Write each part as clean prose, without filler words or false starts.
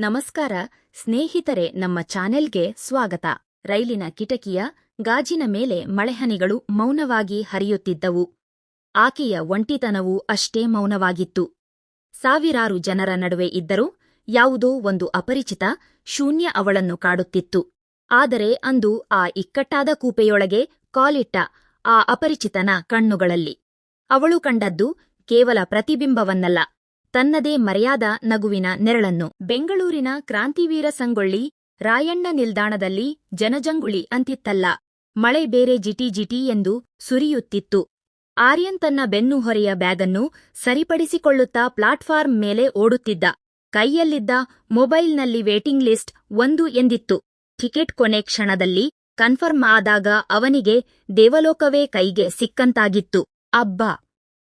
ನಮಸ್ಕಾರ ಸ್ನೇಹಿತರೆ, ನಮ್ಮ ಚಾನೆಲ್ಗೆ ಸ್ವಾಗತ. ರೈಲಿನ ಕಿಟಕಿಯ ಗಾಜಿನ ಮೇಲೆ ಮಳೆಹನಿಗಳು ಮೌನವಾಗಿ ಹರಿಯುತ್ತಿದ್ದವು. ಆಕೆಯ ಒಂಟಿತನವೂ ಅಷ್ಟೇ ಮೌನವಾಗಿತ್ತು. ಸಾವಿರಾರು ಜನರ ನಡುವೆ ಇದ್ದರೂ ಯಾವುದೋ ಒಂದು ಅಪರಿಚಿತ ಶೂನ್ಯ ಅವಳನ್ನು ಕಾಡುತ್ತಿತ್ತು. ಆದರೆ ಅಂದು ಆ ಇಕ್ಕಟ್ಟಾದ ಕೂಪೆಯೊಳಗೆ ಕಾಲಿಟ್ಟ ಆ ಅಪರಿಚಿತನ ಕಣ್ಣುಗಳಲ್ಲಿ ಅವಳು ಕಂಡದ್ದು ಕೇವಲ ಪ್ರತಿಬಿಂಬವನ್ನಲ್ಲ, ತನ್ನದೇ ಮರೆಯಾದ ನಗುವಿನ ನೆರಳನ್ನು. ಬೆಂಗಳೂರಿನ ಕ್ರಾಂತಿವೀರ ಸಂಗೊಳ್ಳಿ ರಾಯಣ್ಣ ನಿಲ್ದಾಣದಲ್ಲಿ ಜನಜಂಗುಳಿ ಅಂತಿತ್ತಲ್ಲ. ಮಳೆ ಬೇರೆ ಜಿಟಿ ಜಿಟಿ ಎಂದು ಸುರಿಯುತ್ತಿತ್ತು. ಆರ್ಯನ್ ತನ್ನ ಬೆನ್ನು ಹೊರೆಯ ಬ್ಯಾಗನ್ನು ಸರಿಪಡಿಸಿಕೊಳ್ಳುತ್ತಾ ಪ್ಲಾಟ್ಫಾರ್ಮ್ ಮೇಲೆ ಓಡುತ್ತಿದ್ದ. ಕೈಯಲ್ಲಿದ್ದ ಮೊಬೈಲ್ನಲ್ಲಿ ವೇಟಿಂಗ್ ಲಿಸ್ಟ್ 1 ಎಂದಿತ್ತು. ಟಿಕೆಟ್ ಕೊನೆ ಕ್ಷಣದಲ್ಲಿ ಕನ್ಫರ್ಮ್ ಆದಾಗ ಅವನಿಗೆ ದೇವಲೋಕವೇ ಕೈಗೆ ಸಿಕ್ಕಂತಾಗಿತ್ತು. ಅಬ್ಬಾ,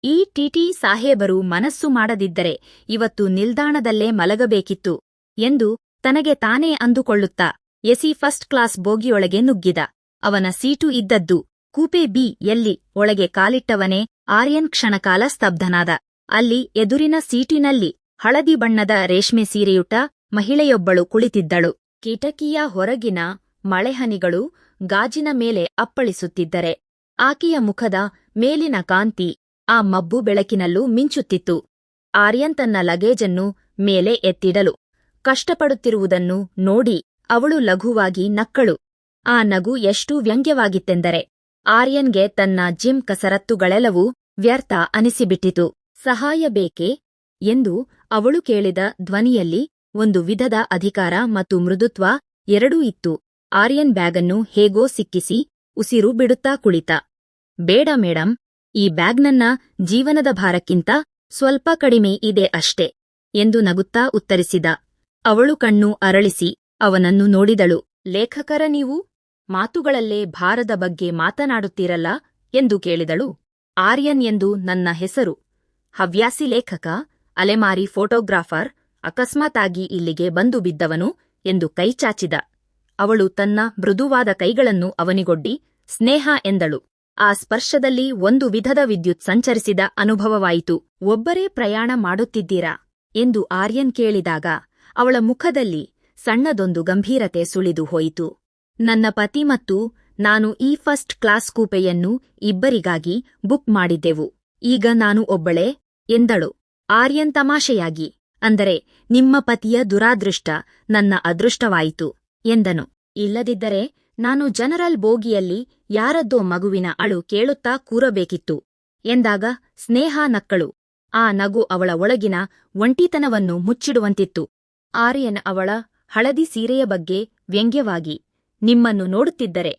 ಈ ಟಿಟಿ ಸಾಹೇಬರು ಮನಸ್ಸು ಮಾಡದಿದ್ದರೆ ಇವತ್ತು ನಿಲ್ದಾಣದಲ್ಲೇ ಮಲಗಬೇಕಿತ್ತು ಎಂದು ತನಗೆ ತಾನೇ ಅಂದುಕೊಳ್ಳುತ್ತಾ ಎಸಿ ಫಸ್ಟ್ ಕ್ಲಾಸ್ ಬೋಗಿಯೊಳಗೆ ನುಗ್ಗಿದ. ಅವನ ಸೀಟು ಇದ್ದದ್ದು ಕೂಪೆ ಬಿ ಯಲ್ಲಿ. ಒಳಗೆ ಕಾಲಿಟ್ಟವನೇ ಆರ್ಯನ್ ಕ್ಷಣಕಾಲ ಸ್ತಬ್ಧನಾದ. ಅಲ್ಲಿ ಎದುರಿನ ಸೀಟಿನಲ್ಲಿ ಹಳದಿ ಬಣ್ಣದ ರೇಷ್ಮೆ ಸೀರೆಯುಟ್ಟ ಮಹಿಳೆಯೊಬ್ಬಳು ಕುಳಿತಿದ್ದಳು. ಕಿಟಕಿಯ ಹೊರಗಿನ ಮಳೆಹನಿಗಳು ಗಾಜಿನ ಮೇಲೆ ಅಪ್ಪಳಿಸುತ್ತಿದ್ದರೆ ಆಕೆಯ ಮುಖದ ಮೇಲಿನ ಕಾಂತಿ ಆ ಮಬ್ಬು ಬೆಳಕಿನಲ್ಲೂ ಮಿಂಚುತ್ತಿತ್ತು. ಆರ್ಯನ್ ತನ್ನ ಲಗೇಜನ್ನು ಮೇಲೆ ಎತ್ತಿಡಲು ಕಷ್ಟಪಡುತ್ತಿರುವುದನ್ನು ನೋಡಿ ಅವಳು ಲಘುವಾಗಿ ನಕ್ಕಳು. ಆ ನಗು ಎಷ್ಟು ವ್ಯಂಗ್ಯವಾಗಿತ್ತೆಂದರೆ ಆರ್ಯನ್ಗೆ ತನ್ನ ಜಿಮ್ ಕಸರತ್ತುಗಳೆಲ್ಲವೂ ವ್ಯರ್ಥ ಅನಿಸಿಬಿಟ್ಟಿತು. ಸಹಾಯ ಬೇಕೇ ಎಂದು ಅವಳು ಕೇಳಿದ ಧ್ವನಿಯಲ್ಲಿ ಒಂದು ವಿಧದ ಅಧಿಕಾರ ಮತ್ತು ಮೃದುತ್ವ ಎರಡೂ ಇತ್ತು. ಆರ್ಯನ್ ಬ್ಯಾಗನ್ನು ಹೇಗೋ ಸಿಕ್ಕಿಸಿ ಉಸಿರು ಬಿಡುತ್ತಾ ಕುಳಿತ. ಬೇಡ ಮೇಡಂ, ಈ ಬ್ಯಾಗ್ ನನ್ನ ಜೀವನದ ಭಾರಕ್ಕಿಂತ ಸ್ವಲ್ಪ ಕಡಿಮೆ ಇದೆ ಅಷ್ಟೇ ಎಂದು ನಗುತ್ತಾ ಉತ್ತರಿಸಿದ. ಅವಳು ಕಣ್ಣು ಅರಳಿಸಿ ಅವನನ್ನು ನೋಡಿದಳು. ಲೇಖಕರ ನೀವು? ಮಾತುಗಳಲ್ಲೇ ಭಾರದ ಬಗ್ಗೆ ಮಾತನಾಡುತ್ತೀರಲ್ಲ ಎಂದು ಕೇಳಿದಳು. ಆರ್ಯನ್ ಎಂದು ನನ್ನ ಹೆಸರು. ಹವ್ಯಾಸಿ ಲೇಖಕ, ಅಲೆಮಾರಿ ಫೋಟೋಗ್ರಾಫರ್, ಅಕಸ್ಮಾತಾಗಿ ಇಲ್ಲಿಗೆ ಬಂದು ಬಿದ್ದವನು ಎಂದು ಕೈಚಾಚಿದ. ಅವಳು ತನ್ನ ಮೃದುವಾದ ಕೈಗಳನ್ನು ಅವನಿಗೊಡ್ಡಿ ಸ್ನೇಹ ಎಂದಳು. ಆ ಸ್ಪರ್ಶದಲ್ಲಿ ಒಂದು ವಿಧದ ವಿದ್ಯುತ್ ಸಂಚರಿಸಿದ ಅನುಭವವಾಯಿತು. ಒಬ್ಬರೇ ಪ್ರಯಾಣ ಮಾಡುತ್ತಿದ್ದೀರಾ ಎಂದು ಆರ್ಯನ್ ಕೇಳಿದಾಗ ಅವಳ ಮುಖದಲ್ಲಿ ಸಣ್ಣದೊಂದು ಗಂಭೀರತೆ ಸುಳಿದು ಹೋಯಿತು. ನನ್ನ ಪತಿ ಮತ್ತು ನಾನು ಈ ಫಸ್ಟ್ ಕ್ಲಾಸ್ ಕೂಪೆಯನ್ನು ಇಬ್ಬರಿಗಾಗಿ ಬುಕ್ ಮಾಡಿದ್ದೆವು. ಈಗ ನಾನು ಒಬ್ಬಳೇ ಎಂದಳು. ಆರ್ಯನ್ ತಮಾಷೆಯಾಗಿ, ಅಂದರೆ ನಿಮ್ಮ ಪತಿಯ ದುರಾದೃಷ್ಟ ನನ್ನ ಅದೃಷ್ಟವಾಯಿತು ಎಂದನು. ಇಲ್ಲದಿದ್ದರೆ ನಾನು ಜನರಲ್ ಬೋಗಿಯಲ್ಲಿ ಯಾರದ್ದೋ ಮಗುವಿನ ಅಳು ಕೇಳುತ್ತಾ ಕೂರಬೇಕಿತ್ತು ಎಂದಾಗ ಸ್ನೇಹ ನಕ್ಕಳು. ಆ ನಗು ಅವಳ ಒಳಗಿನ ಒಂಟಿತನವನ್ನು ಮುಚ್ಚಿಡುವಂತಿತ್ತು. ಆರ್ಯನ್ ಅವಳ ಹಳದಿ ಸೀರೆಯ ಬಗ್ಗೆ ವ್ಯಂಗ್ಯವಾಗಿ, ನಿಮ್ಮನ್ನು ನೋಡುತ್ತಿದ್ದರೆ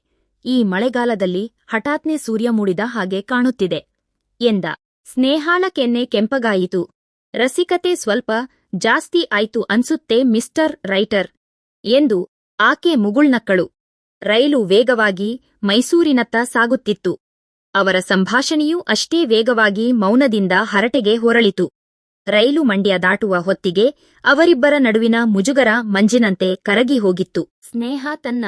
ಈ ಮಳೆಗಾಲದಲ್ಲಿ ಹಠಾತ್ನೆ ಸೂರ್ಯ ಮೂಡಿದ ಹಾಗೆ ಕಾಣುತ್ತಿದೆ ಎಂದ. ಸ್ನೇಹಾಳ ಕೆನ್ನೆ ಕೆಂಪಗಾಯಿತು. ರಸಿಕತೆ ಸ್ವಲ್ಪ ಜಾಸ್ತಿ ಆಯ್ತು ಅನ್ಸುತ್ತೆ ಮಿಸ್ಟರ್ ರೈಟರ್ ಎಂದು ಆಕೆ ಮುಗುಳ್ನಕ್ಕಳು. ರೈಲು ವೇಗವಾಗಿ ಮೈಸೂರಿನತ್ತ ಸಾಗುತ್ತಿತ್ತು. ಅವರ ಸಂಭಾಷಣೆಯೂ ಅಷ್ಟೇ ವೇಗವಾಗಿ ಮೌನದಿಂದ ಹರಟೆಗೆ ಹೊರಳಿತು. ರೈಲು ಮಂಡ್ಯ ದಾಟುವ ಹೊತ್ತಿಗೆ ಅವರಿಬ್ಬರ ನಡುವಿನ ಮುಜುಗರ ಮಂಜಿನಂತೆ ಕರಗಿ ಹೋಗಿತ್ತು. ಸ್ನೇಹ ತನ್ನ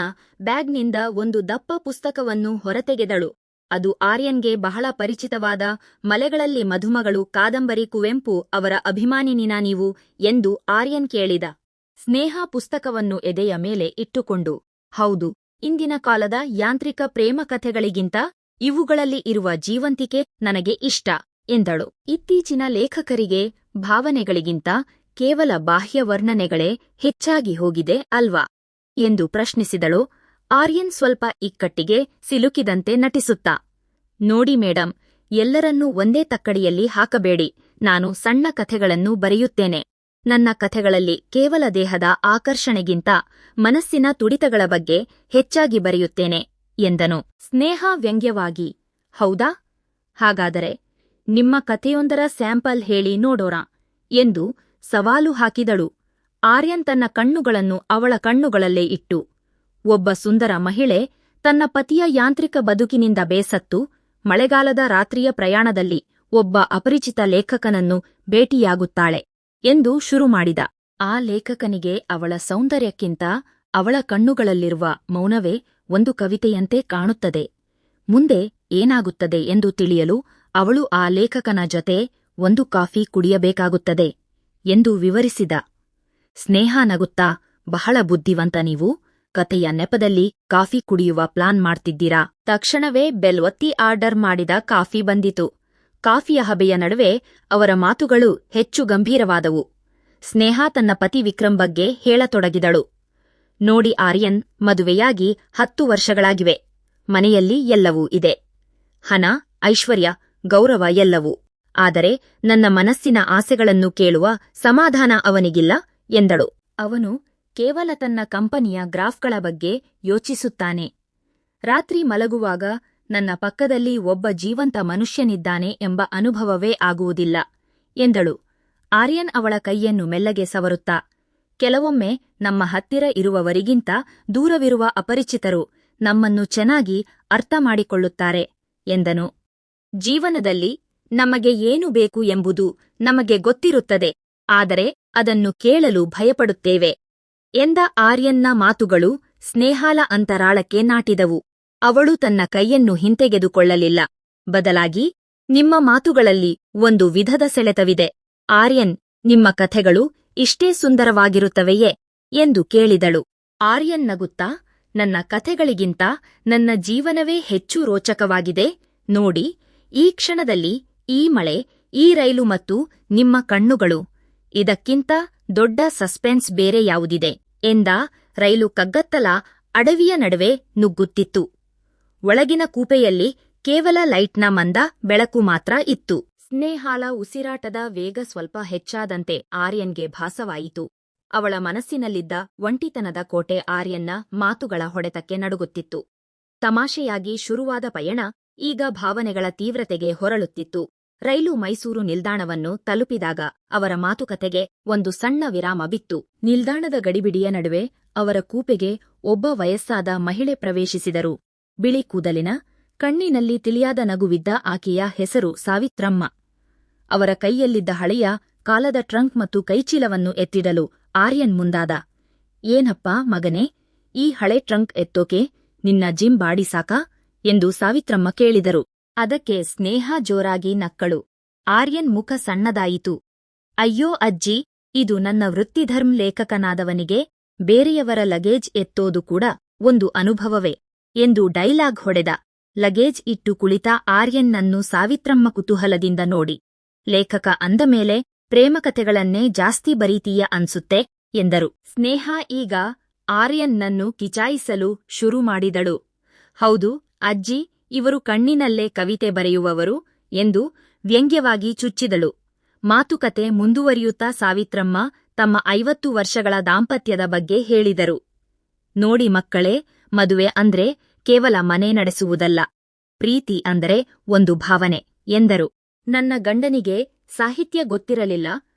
ಬ್ಯಾಗ್ನಿಂದ ಒಂದು ದಪ್ಪ ಪುಸ್ತಕವನ್ನು ಹೊರತೆಗೆದಳು. ಅದು ಆರ್ಯನ್ಗೆ ಬಹಳ ಪರಿಚಿತವಾದ ಮಲೆಗಳಲ್ಲಿ ಮಧುಮಗಳು ಕಾದಂಬರಿ. ಕುವೆಂಪು ಅವರ ಅಭಿಮಾನಿನಿನಾ ನೀವು ಎಂದು ಆರ್ಯನ್ ಕೇಳಿದ. ಸ್ನೇಹ ಪುಸ್ತಕವನ್ನು ಎದೆಯ ಮೇಲೆ ಇಟ್ಟುಕೊಂಡು, ಹೌದು, ಇಂದಿನ ಕಾಲದ ಯಾಂತ್ರಿಕ ಪ್ರೇಮ ಕಥೆಗಳಿಗಿಂತ ಇವುಗಳಲ್ಲಿ ಇರುವ ಜೀವಂತಿಕೆ ನನಗೆ ಇಷ್ಟ ಎಂದಳು. ಇತ್ತೀಚಿನ ಲೇಖಕರಿಗೆ ಭಾವನೆಗಳಿಗಿಂತ ಕೇವಲ ಬಾಹ್ಯ ವರ್ಣನೆಗಳೇ ಹೆಚ್ಚಾಗಿ ಹೋಗಿದೆ ಅಲ್ವಾ ಎಂದು ಪ್ರಶ್ನಿಸಿದಳು. ಆರ್ಯನ್ ಸ್ವಲ್ಪ ಇಕ್ಕಟ್ಟಿಗೆ ಸಿಲುಕಿದಂತೆ ನಟಿಸುತ್ತಾ, ನೋಡಿ ಮೇಡಂ, ಎಲ್ಲರನ್ನೂ ಒಂದೇ ತಕ್ಕಡಿಯಲ್ಲಿ ಹಾಕಬೇಡಿ. ನಾನು ಸಣ್ಣ ಕಥೆಗಳನ್ನು ಬರೆಯುತ್ತೇನೆ. ನನ್ನ ಕಥೆಗಳಲ್ಲಿ ಕೇವಲ ದೇಹದ ಆಕರ್ಷಣೆಗಿಂತ ಮನಸ್ಸಿನ ತುಡಿತಗಳ ಬಗ್ಗೆ ಹೆಚ್ಚಾಗಿ ಬರೆಯುತ್ತೇನೆ ಎಂದನು. ಸ್ನೇಹ ವ್ಯಂಗ್ಯವಾಗಿ, ಹೌದಾ? ಹಾಗಾದರೆ ನಿಮ್ಮ ಕಥೆಯೊಂದರ ಸ್ಯಾಂಪಲ್ ಹೇಳಿ ನೋಡೋಣ ಎಂದು ಸವಾಲು ಹಾಕಿದಳು. ಆರ್ಯನ್ ತನ್ನ ಕಣ್ಣುಗಳನ್ನು ಅವಳ ಕಣ್ಣುಗಳಲ್ಲೇ ಇಟ್ಟು, ಒಬ್ಬ ಸುಂದರ ಮಹಿಳೆ ತನ್ನ ಪತಿಯ ಯಾಂತ್ರಿಕ ಬದುಕಿನಿಂದ ಬೇಸತ್ತು ಮಳೆಗಾಲದ ರಾತ್ರಿಯ ಪ್ರಯಾಣದಲ್ಲಿ ಒಬ್ಬ ಅಪರಿಚಿತ ಲೇಖಕನನ್ನು ಭೇಟಿಯಾಗುತ್ತಾಳೆ ಎಂದು ಶುರು ಮಾಡಿದ. ಆ ಲೇಖಕನಿಗೆ ಅವಳ ಸೌಂದರ್ಯಕ್ಕಿಂತ ಅವಳ ಕಣ್ಣುಗಳಲ್ಲಿರುವ ಮೌನವೇ ಒಂದು ಕವಿತೆಯಂತೆ ಕಾಣುತ್ತದೆ. ಮುಂದೆ ಏನಾಗುತ್ತದೆ ಎಂದು ತಿಳಿಯಲು ಅವಳು ಆ ಲೇಖಕನ ಜೊತೆ ಒಂದು ಕಾಫಿ ಕುಡಿಯಬೇಕಾಗುತ್ತದೆ ಎಂದು ವಿವರಿಸಿದ. ಸ್ನೇಹ ನಗುತ್ತಾ, ಬಹಳ ಬುದ್ಧಿವಂತ ನೀವು. ಕತೆಯ ನೆಪದಲ್ಲಿ ಕಾಫಿ ಕುಡಿಯುವ ಪ್ಲಾನ್ ಮಾಡ್ತಿದ್ದೀರಾ. ತಕ್ಷಣವೇ ಬೆಲ್ ಒತ್ತಿ ಆರ್ಡರ್ ಮಾಡಿದ ಕಾಫಿ ಬಂದಿತು. ಕಾಫಿಯ ಹಬೆಯ ನಡುವೆ ಅವರ ಮಾತುಗಳು ಹೆಚ್ಚು ಗಂಭೀರವಾದವು. ಸ್ನೇಹ ತನ್ನ ಪತಿ ವಿಕ್ರಮ್ ಬಗ್ಗೆ ಹೇಳತೊಡಗಿದಳು. ನೋಡಿ ಆರ್ಯನ್, ಮದುವೆಯಾಗಿ 10 ವರ್ಷಗಳಾಗಿವೆ. ಮನೆಯಲ್ಲಿ ಎಲ್ಲವೂ ಇದೆ. ಹಣ, ಐಶ್ವರ್ಯ, ಗೌರವ ಎಲ್ಲವೂ. ಆದರೆ ನನ್ನ ಮನಸ್ಸಿನ ಆಸೆಗಳನ್ನು ಕೇಳುವ ಸಮಾಧಾನ ಅವನಿಗಿಲ್ಲ ಎಂದಳು. ಅವನು ಕೇವಲ ತನ್ನ ಕಂಪನಿಯ ಗ್ರಾಫ್ಗಳ ಬಗ್ಗೆ ಯೋಚಿಸುತ್ತಾನೆ. ರಾತ್ರಿ ಮಲಗುವಾಗ ನನ್ನ ಪಕ್ಕದಲ್ಲಿ ಒಬ್ಬ ಜೀವಂತ ಮನುಷ್ಯನಿದ್ದಾನೆ ಎಂಬ ಅನುಭವವೇ ಆಗುವುದಿಲ್ಲ ಎಂದಳು. ಆರ್ಯನ್ ಅವಳ ಕೈಯನ್ನು ಮೆಲ್ಲಗೆ ಸವರುತ್ತಾ, ಕೆಲವೊಮ್ಮೆ ನಮ್ಮ ಹತ್ತಿರ ಇರುವವರಿಗಿಂತ ದೂರವಿರುವ ಅಪರಿಚಿತರು ನಮ್ಮನ್ನು ಚೆನ್ನಾಗಿ ಅರ್ಥ ಮಾಡಿಕೊಳ್ಳುತ್ತಾರೆ ಎಂದನು. ಜೀವನದಲ್ಲಿ ನಮಗೆ ಏನು ಬೇಕು ಎಂಬುದು ನಮಗೆ ಗೊತ್ತಿರುತ್ತದೆ, ಆದರೆ ಅದನ್ನು ಕೇಳಲು ಭಯಪಡುತ್ತೇವೆ ಎಂದ ಆರ್ಯನ್ನ ಮಾತುಗಳು ಸ್ನೇಹಾಳ ಅಂತರಾಳಕ್ಕೆ ನಾಟಿದವು. ಅವಳು ತನ್ನ ಕೈಯನ್ನು ಹಿಂತೆಗೆದುಕೊಳ್ಳಲಿಲ್ಲ. ಬದಲಾಗಿ, ನಿಮ್ಮ ಮಾತುಗಳಲ್ಲಿ ಒಂದು ವಿಧದ ಸೆಳೆತವಿದೆ ಆರ್ಯನ್, ನಿಮ್ಮ ಕಥೆಗಳು ಇಷ್ಟೇ ಸುಂದರವಾಗಿರುತ್ತವೆಯೇ ಎಂದು ಕೇಳಿದಳು. ಆರ್ಯನ್ ನಗುತ್ತಾ, ನನ್ನ ಕಥೆಗಳಿಗಿಂತ ನನ್ನ ಜೀವನವೇ ಹೆಚ್ಚು ರೋಚಕವಾಗಿದೆ. ನೋಡಿ, ಈ ಕ್ಷಣದಲ್ಲಿ ಈ ಮಳೆ, ಈ ರೈಲು ಮತ್ತು ನಿಮ್ಮ ಕಣ್ಣುಗಳು. ಇದಕ್ಕಿಂತ ದೊಡ್ಡ ಸಸ್ಪೆನ್ಸ್ ಬೇರೆ ಯಾವುದಿದೆ ಎಂದ. ರೈಲು ಕಗ್ಗತ್ತಲ ಅಡವಿಯ ನಡುವೆ ನುಗ್ಗುತ್ತಿತ್ತು. ಒಳಗಿನ ಕೂಪೆಯಲ್ಲಿ ಕೇವಲ ಲೈಟ್ನ ಮಂದ ಬೆಳಕು ಮಾತ್ರ ಇತ್ತು. ಸ್ನೇಹಾಳ ಉಸಿರಾಟದ ವೇಗ ಸ್ವಲ್ಪ ಹೆಚ್ಚಾದಂತೆ ಆರ್ಯನ್ಗೆ ಭಾಸವಾಯಿತು. ಅವಳ ಮನಸ್ಸಿನಲ್ಲಿದ್ದ ಒಂಟಿತನದ ಕೋಟೆ ಆರ್ಯನ್ನ ಮಾತುಗಳ ಹೊಡೆತಕ್ಕೆ ನಡುಗುತ್ತಿತ್ತು. ತಮಾಷೆಯಾಗಿ ಶುರುವಾದ ಪಯಣ ಈಗ ಭಾವನೆಗಳ ತೀವ್ರತೆಗೆ ಹೊರಳುತ್ತಿತ್ತು. ರೈಲು ಮೈಸೂರು ನಿಲ್ದಾಣವನ್ನು ತಲುಪಿದಾಗ ಅವರ ಮಾತುಕತೆಗೆ ಒಂದು ಸಣ್ಣ ವಿರಾಮ ಬಿತ್ತು. ನಿಲ್ದಾಣದ ಗಡಿಬಿಡಿಯ ನಡುವೆ ಅವರ ಕೂಪೆಗೆ ಒಬ್ಬ ವಯಸ್ಸಾದ ಮಹಿಳೆ ಪ್ರವೇಶಿಸಿದರು. ಬಿಳಿ ಕೂದಲಿನ, ಕಣ್ಣಿನಲ್ಲಿ ತಿಳಿಯಾದ ನಗುವಿದ್ದ ಆಕೆಯ ಹೆಸರು ಸಾವಿತ್ರಮ್ಮ. ಅವರ ಕೈಯಲ್ಲಿದ್ದ ಹಳೆಯ ಕಾಲದ ಟ್ರಂಕ್ ಮತ್ತು ಕೈಚೀಲವನ್ನು ಎತ್ತಿಡಲು ಆರ್ಯನ್ ಮುಂದಾದ. ಏನಪ್ಪಾ ಮಗನೇ, ಈ ಹಳೆ ಟ್ರಂಕ್ ಎತ್ತೋಕೆ ನಿನ್ನ ಜಿಮ್ ಬಾಡಿ ಸಾಕಾ ಎಂದು ಸಾವಿತ್ರಮ್ಮ ಕೇಳಿದರು. ಅದಕ್ಕೆ ಸ್ನೇಹ ಜೋರಾಗಿ ನಕ್ಕಳು. ಆರ್ಯನ್ ಮುಖ ಸಣ್ಣದಾಯಿತು. ಅಯ್ಯೋ ಅಜ್ಜಿ, ಇದು ನನ್ನ ವೃತ್ತಿಧರ್ಮ್ ಲೇಖಕನಾದವನಿಗೆ ಬೇರೆಯವರ ಲಗೇಜ್ ಎತ್ತೋದು ಕೂಡ ಒಂದು ಅನುಭವವೇ ಎಂದು ಡೈಲಾಗ್ ಹೊಡೆದ. ಲಗೇಜ್ ಇಟ್ಟು ಕುಳಿತ ಆರ್ಯನ್ನನ್ನು ಸಾವಿತ್ರಮ್ಮ ಕುತೂಹಲದಿಂದ ನೋಡಿ, ಲೇಖಕ ಅಂದ ಮೇಲೆ ಪ್ರೇಮಕಥೆಗಳನ್ನೇ ಜಾಸ್ತಿ ಬರೀತೀಯ ಅನ್ಸುತ್ತೆ ಎಂದರು. ಸ್ನೇಹ ಈಗ ಆರ್ಯನ್ನನ್ನು ಕಿಚಾಯಿಸಲು ಶುರು ಮಾಡಿದಳು. ಹೌದು ಅಜ್ಜಿ, ಇವರು ಕಣ್ಣಿನಲ್ಲೇ ಕವಿತೆ ಬರೆಯುವವರು ಎಂದು ವ್ಯಂಗ್ಯವಾಗಿ ಚುಚ್ಚಿದಳು. ಮಾತುಕತೆ ಮುಂದುವರಿಯುತ್ತಾ ಸಾವಿತ್ರಮ್ಮ ತಮ್ಮ 50 ವರ್ಷಗಳ ದಾಂಪತ್ಯದ ಬಗ್ಗೆ ಹೇಳಿದರು. ನೋಡಿ ಮಕ್ಕಳೇ, ಮದುವೆ ಅಂದ್ರೆ ಕೇವಲ ಮನೆ ನಡೆಸುವುದಲ್ಲ, ಪ್ರೀತಿ ಅಂದರೆ ಒಂದು ಭಾವನೆ ಎಂದರು. ನನ್ನ ಗಂಡನಿಗೆ ಸಾಹಿತ್ಯ ಗೊತ್ತಿರಲಿಲ್ಲ,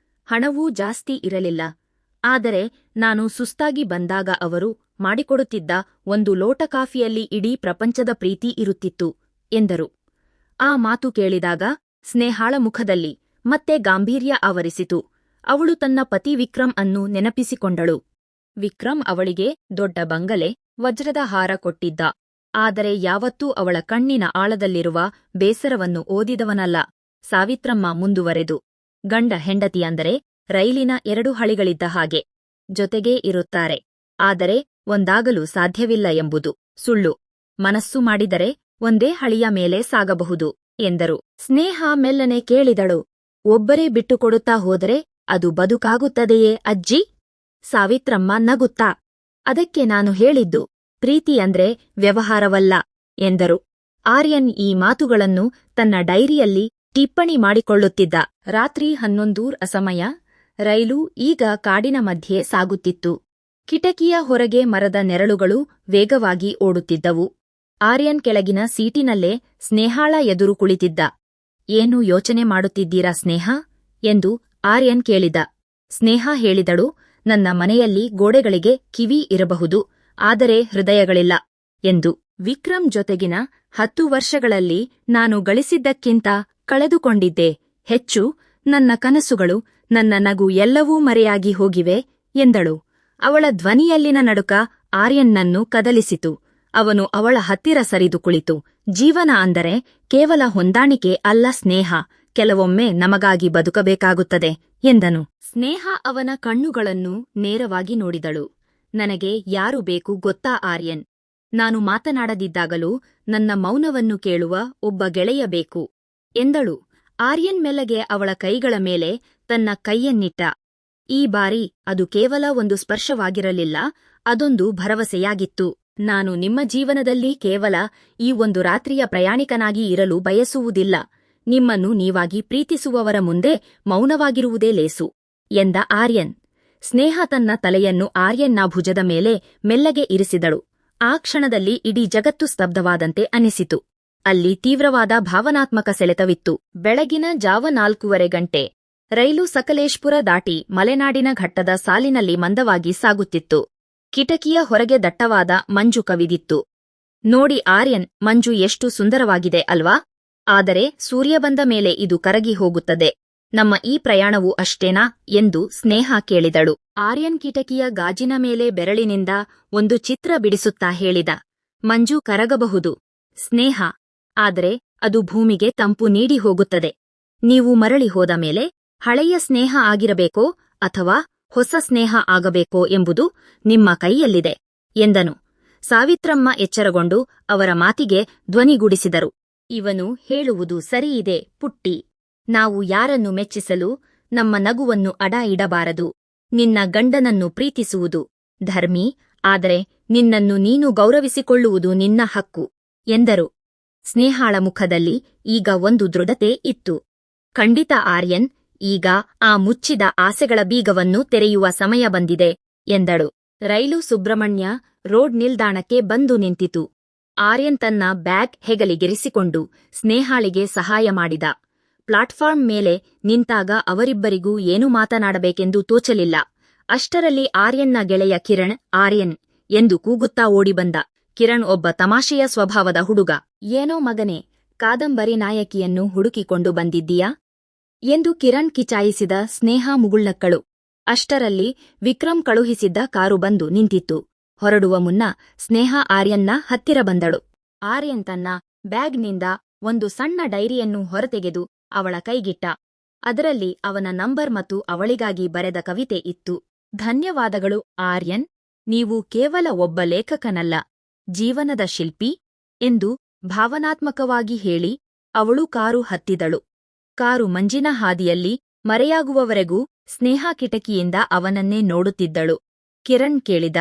ಹಣವೂ ಜಾಸ್ತಿ ಇರಲಿಲ್ಲ. ಆದರೆ ನಾನು ಸುಸ್ತಾಗಿ ಬಂದಾಗ ಅವರು ಮಾಡಿಕೊಡುತ್ತಿದ್ದ ಒಂದು ಲೋಟ ಕಾಫಿಯಲ್ಲಿ ಇಡೀ ಪ್ರಪಂಚದ ಪ್ರೀತಿ ಇರುತ್ತಿತ್ತು ಎಂದರು. ಆ ಮಾತು ಕೇಳಿದಾಗ ಸ್ನೇಹಾಳ ಮುಖದಲ್ಲಿ ಮತ್ತೆ ಗಾಂಭೀರ್ಯ ಆವರಿಸಿತು. ಅವಳು ತನ್ನ ಪತಿ ವಿಕ್ರಮ್ ಅನ್ನು ನೆನಪಿಸಿಕೊಂಡಳು. ವಿಕ್ರಮ್ ಅವಳಿಗೆ ದೊಡ್ಡ ಬಂಗಲೆ, ವಜ್ರದ ಹಾರ ಕೊಟ್ಟಿದ್ದ. ಆದರೆ ಯಾವತ್ತೂ ಅವಳ ಕಣ್ಣಿನ ಆಳದಲ್ಲಿರುವ ಬೇಸರವನ್ನು ಓದಿದವನಲ್ಲ. ಸಾವಿತ್ರಮ್ಮ ಮುಂದುವರೆದು, ಗಂಡ ಹೆಂಡತಿ ಅಂದರೆ ರೈಲಿನ 2 ಹಳಿಗಳಿದ್ದ ಹಾಗೆ, ಜೊತೆಗೇ ಇರುತ್ತಾರೆ. ಆದರೆ ಒಂದಾಗಲು ಸಾಧ್ಯವಿಲ್ಲ ಎಂಬುದು ಸುಳ್ಳು. ಮನಸ್ಸು ಮಾಡಿದರೆ ಒಂದೇ ಹಳಿಯ ಮೇಲೆ ಸಾಗಬಹುದು ಎಂದರು. ಸ್ನೇಹ ಮೆಲ್ಲನೆ ಕೇಳಿದಳು, ಒಬ್ಬರೇ ಬಿಟ್ಟುಕೊಡುತ್ತಾ ಹೋದರೆ ಅದು ಬದುಕಾಗುತ್ತದೆಯೇ ಅಜ್ಜಿ? ಸಾವಿತ್ರಮ್ಮ ನಗುತ್ತಾ, ಅದಕ್ಕೆ ನಾನು ಹೇಳಿದ್ದು ಪ್ರೀತಿ ಅಂದ್ರೆ ವ್ಯವಹಾರವಲ್ಲ ಎಂದರು. ಆರ್ಯನ್ ಈ ಮಾತುಗಳನ್ನು ತನ್ನ ಡೈರಿಯಲ್ಲಿ ಟಿಪ್ಪಣಿ ಮಾಡಿಕೊಳ್ಳುತ್ತಿದ್ದ. ರಾತ್ರಿ 11 ಅಸಮಯ. ರೈಲು ಈಗ ಕಾಡಿನ ಮಧ್ಯೆ ಸಾಗುತ್ತಿತ್ತು. ಕಿಟಕಿಯ ಹೊರಗೆ ಮರದ ನೆರಳುಗಳು ವೇಗವಾಗಿ ಓಡುತ್ತಿದ್ದವು. ಆರ್ಯನ್ ಕೆಳಗಿನ ಸೀಟಿನಲ್ಲೇ ಸ್ನೇಹಾಳ ಎದುರು ಕುಳಿತಿದ್ದ. ಏನು ಯೋಚನೆ ಮಾಡುತ್ತಿದ್ದೀರಾ ಸ್ನೇಹ ಎಂದು ಆರ್ಯನ್ ಕೇಳಿದ. ಸ್ನೇಹ ಹೇಳಿದಳು, ನನ್ನ ಮನೆಯಲ್ಲಿ ಗೋಡೆಗಳಿಗೆ ಕಿವಿ ಇರಬಹುದು, ಆದರೆ ಹೃದಯಗಳಿಲ್ಲ ಎಂದು. ವಿಕ್ರಮ್ ಜೊತೆಗಿನ 10 ವರ್ಷಗಳಲ್ಲಿ ನಾನು ಗಳಿಸಿದ್ದಕ್ಕಿಂತ ಕಳೆದುಕೊಂಡಿದ್ದೆ ಹೆಚ್ಚು. ನನ್ನ ಕನಸುಗಳು, ನನ್ನ ನಗು ಎಲ್ಲವೂ ಮರೆಯಾಗಿ ಹೋಗಿವೆ ಎಂದಳು. ಅವಳ ಧ್ವನಿಯಲ್ಲಿನ ನಡುಕ ಆರ್ಯನ್ನನ್ನು ಕದಲಿಸಿತು. ಅವನು ಅವಳ ಹತ್ತಿರ ಸರಿದು ಕುಳಿತು, ಜೀವನ ಅಂದರೆ ಕೇವಲ ಹೊಂದಾಣಿಕೆ ಅಲ್ಲ ಸ್ನೇಹ, ಕೆಲವೊಮ್ಮೆ ನಮಗಾಗಿ ಬದುಕಬೇಕಾಗುತ್ತದೆ ಎಂದನು. ಸ್ನೇಹ ಅವನ ಕಣ್ಣುಗಳನ್ನು ನೇರವಾಗಿ ನೋಡಿದಳು. ನನಗೆ ಯಾರು ಬೇಕು ಗೊತ್ತಾ ಆರ್ಯನ್? ನಾನು ಮಾತನಾಡದಿದ್ದಾಗಲೂ ನನ್ನ ಮೌನವನ್ನು ಕೇಳುವ ಒಬ್ಬ ಗೆಳೆಯ ಬೇಕು ಎಂದಳು. ಆರ್ಯನ್ ಮೆಲ್ಲಗೆ ಅವಳ ಕೈಗಳ ಮೇಲೆ ತನ್ನ ಕೈಯನ್ನಿಟ್ಟ. ಈ ಬಾರಿ ಅದು ಕೇವಲ ಒಂದು ಸ್ಪರ್ಶವಾಗಿರಲಿಲ್ಲ, ಅದೊಂದು ಭರವಸೆಯಾಗಿತ್ತು. ನಾನು ನಿಮ್ಮ ಜೀವನದಲ್ಲಿ ಕೇವಲ ಈ ಒಂದು ರಾತ್ರಿಯ ಪ್ರಯಾಣಿಕನಾಗಿ ಇರಲು ಬಯಸುವುದಿಲ್ಲ. ನಿಮ್ಮನ್ನು ನೀವಾಗಿ ಪ್ರೀತಿಸುವವರ ಮುಂದೆ ಮೌನವಾಗಿರುವುದೇ ಲೇಸು ಎಂದ ಆರ್ಯನ್. ಸ್ನೇಹ ತನ್ನ ತಲೆಯನ್ನು ಆರ್ಯನ್ನ ಭುಜದ ಮೇಲೆ ಮೆಲ್ಲಗೆ ಇರಿಸಿದಳು. ಆ ಕ್ಷಣದಲ್ಲಿ ಇಡೀ ಜಗತ್ತು ಸ್ತಬ್ಧವಾದಂತೆ ಅನಿಸಿತು. ಅಲ್ಲಿ ತೀವ್ರವಾದ ಭಾವನಾತ್ಮಕ ಸೆಳೆತವಿತ್ತು. ಬೆಳಗಿನ ಜಾವ 4:15 ಗಂಟೆ. ರೈಲು ಸಕಲೇಶ್ಪುರ ದಾಟಿ ಮಲೆನಾಡಿನ ಘಟ್ಟದ ಸಾಲಿನಲ್ಲಿ ಮಂದವಾಗಿ ಸಾಗುತ್ತಿತ್ತು. ಕಿಟಕಿಯ ಹೊರಗೆ ದಟ್ಟವಾದ ಮಂಜು ಕವಿದಿತ್ತು. ನೋಡಿ ಆರ್ಯನ್, ಮಂಜು ಎಷ್ಟು ಸುಂದರವಾಗಿದೆ ಅಲ್ವಾ? ಆದರೆ ಸೂರ್ಯ ಬಂದ ಮೇಲೆ ಇದು ಕರಗಿ ಹೋಗುತ್ತದೆ. ನಮ್ಮ ಈ ಪ್ರಯಾಣವು ಅಷ್ಟೇನಾ ಎಂದು ಸ್ನೇಹ ಕೇಳಿದಳು. ಆರ್ಯನ್ ಕಿಟಕಿಯ ಗಾಜಿನ ಮೇಲೆ ಬೆರಳಿನಿಂದ ಒಂದು ಚಿತ್ರ ಬಿಡಿಸುತ್ತಾ ಹೇಳಿದ, ಮಂಜು ಕರಗಬಹುದು ಸ್ನೇಹ, ಆದರೆ ಅದು ಭೂಮಿಗೆ ತಂಪು ನೀಡಿ ಹೋಗುತ್ತದೆ. ನೀವು ಮರಳಿ ಹೋದ ಮೇಲೆ ಹಳೆಯ ಸ್ನೇಹ ಆಗಿರಬೇಕೋ ಅಥವಾ ಹೊಸ ಸ್ನೇಹ ಆಗಬೇಕೋ ಎಂಬುದು ನಿಮ್ಮ ಕೈಯಲ್ಲಿದೆ ಎಂದನು. ಸಾವಿತ್ರಮ್ಮ ಎಚ್ಚರಗೊಂಡು ಅವರ ಮಾತಿಗೆ ಧ್ವನಿಗೂಡಿಸಿದರು. ಇವನು ಹೇಳುವುದು ಸರಿಯಿದೆ ಪುಟ್ಟಿ. ನಾವು ಯಾರನ್ನು ಮೆಚ್ಚಿಸಲು ನಮ್ಮ ನಗುವನ್ನು ಅಡ ಇಡಬಾರದು. ನಿನ್ನ ಗಂಡನನ್ನು ಪ್ರೀತಿಸುವುದು ಧರ್ಮಿ, ಆದರೆ ನಿನ್ನನ್ನು ನೀನು ಗೌರವಿಸಿಕೊಳ್ಳುವುದು ನಿನ್ನ ಹಕ್ಕು ಎಂದರು. ಸ್ನೇಹಾಳ ಮುಖದಲ್ಲಿ ಈಗ ಒಂದು ದೃಢತೆ ಇತ್ತು. ಖಂಡಿತ ಆರ್ಯನ್, ಈಗ ಆ ಮುಚ್ಚಿದ ಆಸೆಗಳ ಬೀಗವನ್ನು ತೆರೆಯುವ ಸಮಯ ಬಂದಿದೆ ಎಂದಳು. ರೈಲು ಸುಬ್ರಹ್ಮಣ್ಯ ರೋಡ್ ನಿಲ್ದಾಣಕ್ಕೆ ಬಂದು ನಿಂತಿತು. ಆರ್ಯನ್ ತನ್ನ ಬ್ಯಾಗ್ ಹೆಗಲಿಗೆರಿಸಿಕೊಂಡು ಸ್ನೇಹಾಳಿಗೆ ಸಹಾಯ ಮಾಡಿದ. ಪ್ಲಾಟ್ಫಾರ್ಮ್ ಮೇಲೆ ನಿಂತಾಗ ಅವರಿಬ್ಬರಿಗೂ ಏನು ಮಾತನಾಡಬೇಕೆಂದು ತೋಚಲಿಲ್ಲ. ಅಷ್ಟರಲ್ಲಿ ಆರ್ಯನ್ನ ಗೆಳೆಯ ಕಿರಣ್ ಆರ್ಯನ್ ಎಂದು ಕೂಗುತ್ತಾ ಓಡಿಬಂದ. ಕಿರಣ್ ಒಬ್ಬ ತಮಾಷೆಯ ಸ್ವಭಾವದ ಹುಡುಗ. ಏನೋ ಮಗನೇ, ಕಾದಂಬರಿ ನಾಯಕಿಯನ್ನು ಹುಡುಕಿಕೊಂಡು ಬಂದಿದ್ದೀಯಾ ಎಂದು ಕಿರಣ್ ಕಿಚಾಯಿಸಿದ. ಸ್ನೇಹ ಮುಗುಳ್ನಕ್ಕಳು. ಅಷ್ಟರಲ್ಲಿ ವಿಕ್ರಮ್ ಕಳುಹಿಸಿದ್ದ ಕಾರು ಬಂದು ನಿಂತಿತ್ತು. ಹೊರಡುವ ಮುನ್ನ ಸ್ನೇಹ ಆರ್ಯನ್ನ ಹತ್ತಿರ ಬಂದಳು. ಆರ್ಯನ್ ತನ್ನ ಬ್ಯಾಗ್ನಿಂದ ಒಂದು ಸಣ್ಣ ಡೈರಿಯನ್ನು ಹೊರತೆಗೆದು ಅವಳ ಕೈಗಿಟ್ಟ. ಅದರಲ್ಲಿ ಅವನ ನಂಬರ್ ಮತ್ತು ಅವಳಿಗಾಗಿ ಬರೆದ ಕವಿತೆ ಇತ್ತು. ಧನ್ಯವಾದಗಳು ಆರ್ಯನ್, ನೀವು ಕೇವಲ ಒಬ್ಬ ಲೇಖಕನಲ್ಲ, ಜೀವನದ ಶಿಲ್ಪಿ ಎಂದು ಭಾವನಾತ್ಮಕವಾಗಿ ಹೇಳಿ ಅವಳು ಕಾರು ಹತ್ತಿದಳು. ಕಾರು ಮಂಜಿನ ಹಾದಿಯಲ್ಲಿ ಮರೆಯಾಗುವವರೆಗೂ ಸ್ನೇಹ ಕಿಟಕಿಯಿಂದ ಅವನನ್ನೇ ನೋಡುತ್ತಿದ್ದಳು. ಕಿರಣ್ ಕೇಳಿದ,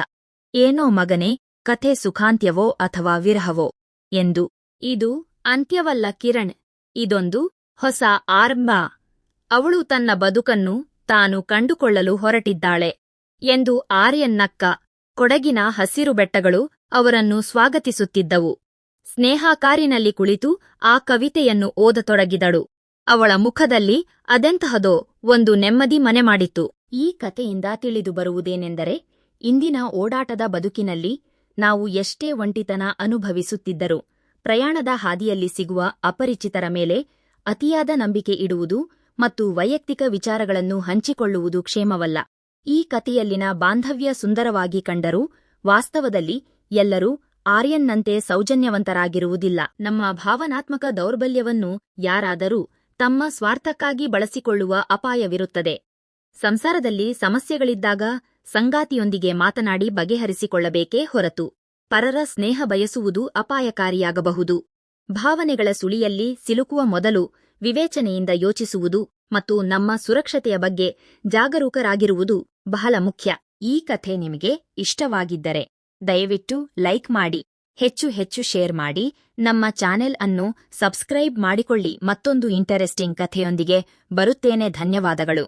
ಏನೋ ಮಗನೇ, ಕಥೆ ಸುಖಾಂತ್ಯವೋ ಅಥವಾ ವಿರಹವೋ ಎಂದು. ಇದು ಅಂತ್ಯವಲ್ಲ ಕಿರಣ್, ಇದೊಂದು ಹೊಸ ಆರಂಭ. ಅವಳು ತನ್ನ ಬದುಕನ್ನು ತಾನು ಕಂಡುಕೊಳ್ಳಲು ಹೊರಟಿದ್ದಾಳೆ ಎಂದು ಆರ್ಯನ್ ನಕ್ಕ. ಕೊಡಗಿನ ಹಸಿರು ಬೆಟ್ಟಗಳು ಅವರನ್ನು ಸ್ವಾಗತಿಸುತ್ತಿದ್ದವು. ಸ್ನೇಹ ಕಾರಿನಲ್ಲಿ ಕುಳಿತು ಆ ಕವಿತೆಯನ್ನು ಓದತೊಡಗಿದಳು. ಅವಳ ಮುಖದಲ್ಲಿ ಅದೆಂತಹದೋ ಒಂದು ನೆಮ್ಮದಿ ಮನೆ ಮಾಡಿತ್ತು. ಈ ಕಥೆಯಿಂದ ತಿಳಿದು ಬರುವುದೇನೆಂದರೆ, ಇಂದಿನ ಓಡಾಟದ ಬದುಕಿನಲ್ಲಿ ನಾವು ಎಷ್ಟೇ ಒಂಟಿತನ ಅನುಭವಿಸುತ್ತಿದ್ದರೂ ಪ್ರಯಾಣದ ಹಾದಿಯಲ್ಲಿ ಸಿಗುವ ಅಪರಿಚಿತರ ಮೇಲೆ ಅತಿಯಾದ ನಂಬಿಕೆ ಇಡುವುದು ಮತ್ತು ವೈಯಕ್ತಿಕ ವಿಚಾರಗಳನ್ನು ಹಂಚಿಕೊಳ್ಳುವುದು ಕ್ಷೇಮವಲ್ಲ. ಈ ಕಥೆಯಲ್ಲಿನ ಬಾಂಧವ್ಯ ಸುಂದರವಾಗಿ ಕಂಡರೂ ವಾಸ್ತವದಲ್ಲಿ ಎಲ್ಲರೂ ಆರ್ಯನ್ನಂತೆ ಸೌಜನ್ಯವಂತರಾಗಿರುವುದಿಲ್ಲ. ನಮ್ಮ ಭಾವನಾತ್ಮಕ ದೌರ್ಬಲ್ಯವನ್ನು ಯಾರಾದರೂ ತಮ್ಮ ಸ್ವಾರ್ಥಕ್ಕಾಗಿ ಬಳಸಿಕೊಳ್ಳುವ ಅಪಾಯವಿರುತ್ತದೆ. ಸಂಸಾರದಲ್ಲಿ ಸಮಸ್ಯೆಗಳಿದ್ದಾಗ ಸಂಗಾತಿಯೊಂದಿಗೆ ಮಾತನಾಡಿ ಬಗೆಹರಿಸಿಕೊಳ್ಳಬೇಕೇ ಹೊರತು ಪರರ ಸ್ನೇಹ ಬಯಸುವುದು ಅಪಾಯಕಾರಿಯಾಗಬಹುದು. ಭಾವನೆಗಳ ಸುಳಿಯಲ್ಲಿ ಸಿಲುಕುವ ಮೊದಲು ವಿವೇಚನೆಯಿಂದ ಯೋಚಿಸುವುದು ಮತ್ತು ನಮ್ಮ ಸುರಕ್ಷತೆಯ ಬಗ್ಗೆ ಜಾಗರೂಕರಾಗಿರುವುದು ಬಹಳ ಮುಖ್ಯ. ಈ ಕಥೆ ನಿಮಗೆ ಇಷ್ಟವಾಗಿದ್ದರೆ ದಯವಿಟ್ಟು ಲೈಕ್ ಮಾಡಿ, ಹೆಚ್ಚು ಶೇರ್ ಮಾಡಿ, ನಮ್ಮ ಚಾನೆಲ್ ಅನ್ನು ಸಬ್ಸ್ಕ್ರೈಬ್ ಮಾಡಿಕೊಳ್ಳಿ. ಮತ್ತೊಂದು ಇಂಟರೆಸ್ಟಿಂಗ್ ಕಥೆಯೊಂದಿಗೆ ಬರುತ್ತೇನೆ. ಧನ್ಯವಾದಗಳು.